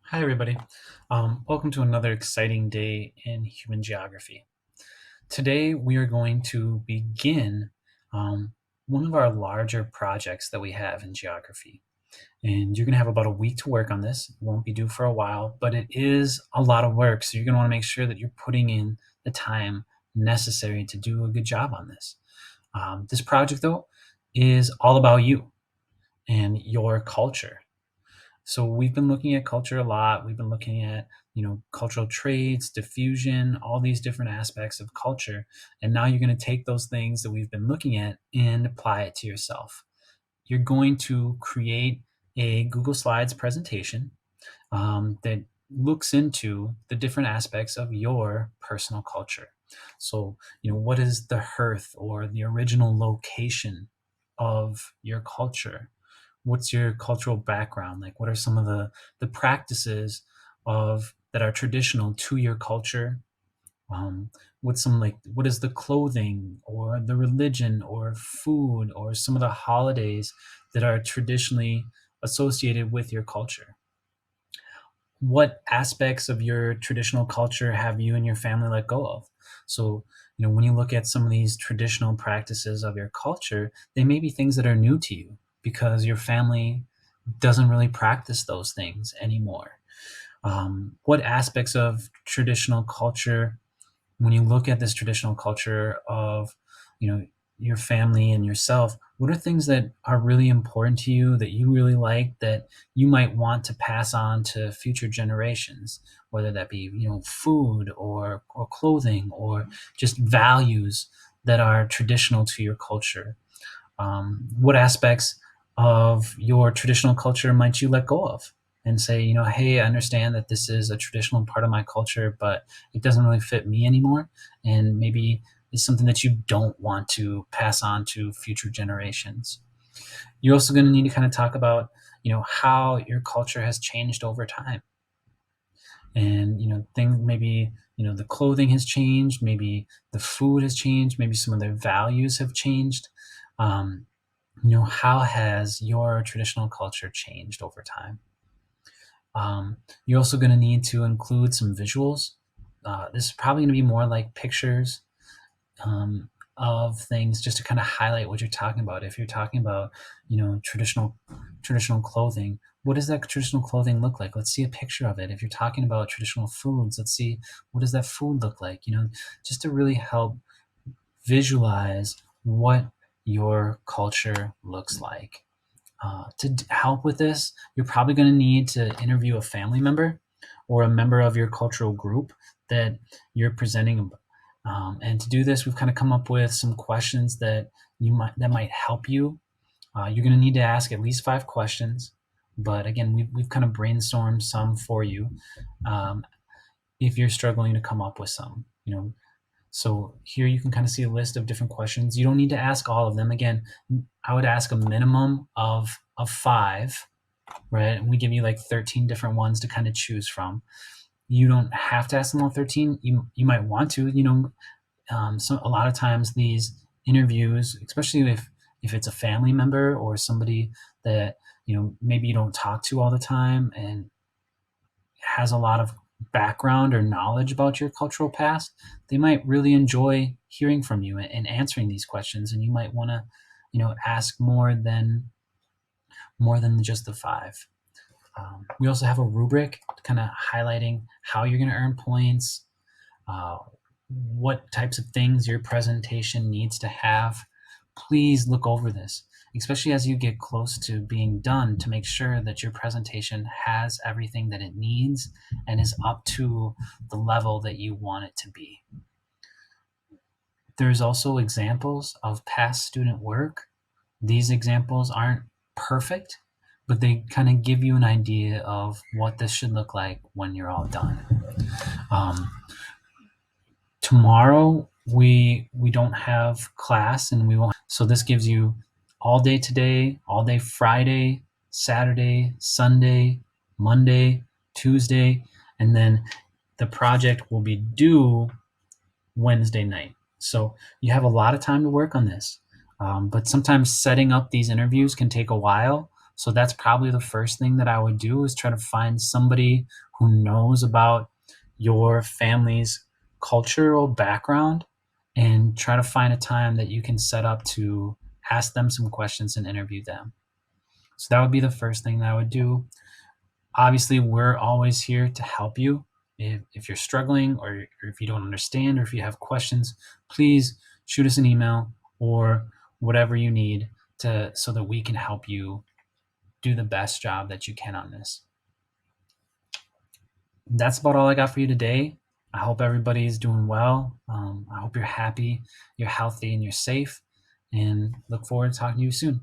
Hi, everybody. Welcome to another exciting day in human geography. Today, we are going to begin um, one of our larger projects that we have in geography. And you're going to have about a week to work on this. It won't be due for a while, but it is a lot of work. So you're going to want to make sure that you're putting in the time necessary to do a good job on this. This project, though, is all about you and your culture. So we've been looking at culture a lot. We've been looking at, cultural traits, diffusion, all these different aspects of culture. And now you're going to take those things that we've been looking at and apply it to yourself. You're going to create a Google Slides presentation that looks into the different aspects of your personal culture. So, what is the hearth or the original location of your culture? What's your cultural background? Like, what are some of the practices of that are traditional to your culture? Um, what is the clothing or the religion or food or some of the holidays that are traditionally associated with your culture? What aspects of your traditional culture have you and your family let go of? So, when you look at some of these traditional practices of your culture, they may be things that are new to you because your family doesn't really practice those things anymore. What aspects of traditional culture, when you look at this traditional culture of, you know, your family and yourself, what are things that are really important to you that you really like that you might want to pass on to future generations, whether that be, food or clothing or just values that are traditional to your culture? What aspects of your traditional culture might you let go of and say, hey, I understand that this is a traditional part of my culture, but it doesn't really fit me anymore. And maybe it's something that you don't want to pass on to future generations. You're also going to need to kind of talk about, how your culture has changed over time. And, things maybe, the clothing has changed, maybe the food has changed, maybe some of their values have changed. Um, how has your traditional culture changed over time? You're also going to need to include some visuals. This is probably going to be more like pictures of things, just to kind of highlight what you're talking about. If you're talking about, traditional clothing, what does that traditional clothing look like? Let's see a picture of it. If you're talking about traditional foods, let's see, what does that food look like? Just to really help visualize what your culture looks like. To help with this, you're probably going to need to interview a family member or a member of your cultural group that you're presenting. And to do this, we've kind of come up with some questions that might help you. You're going to need to ask at least 5 questions, but again, we've kind of brainstormed some for you. Um, if you're struggling to come up with some, so here you can kind of see a list of different questions. You don't need to ask all of them. Again, I would ask a minimum of 5, right? And we give you like 13 different ones to kind of choose from. You don't have to ask them all 13. You might want to. So a lot of times these interviews, especially if it's a family member or somebody that maybe you don't talk to all the time and has a lot of background or knowledge about your cultural past, they might really enjoy hearing from you and answering these questions. And you might want to, ask more than just the 5. We also have a rubric kind of highlighting how you're going to earn points, uh, what types of things your presentation needs to have. Please look over this, especially as you get close to being done, to make sure that your presentation has everything that it needs and is up to the level that you want it to be. There's also examples of past student work. These examples aren't perfect, but they kind of give you an idea of what this should look like when you're all done. Um, Tomorrow we don't have class, and we won't. So this gives you all day today, all day Friday, Saturday, Sunday, Monday, Tuesday, and then the project will be due Wednesday night. So you have a lot of time to work on this. But sometimes setting up these interviews can take a while. So that's probably the first thing that I would do, is try to find somebody who knows about your family's cultural background and try to find a time that you can set up to ask them some questions and interview them. So that would be the first thing that I would do. Obviously, we're always here to help you. If you're struggling, or if you don't understand, or if you have questions, please shoot us an email or whatever you need to, so that we can help you do the best job that you can on this. That's about all I got for you today. I hope everybody's doing well. I hope you're happy, you're healthy, and you're safe. And look forward to talking to you soon.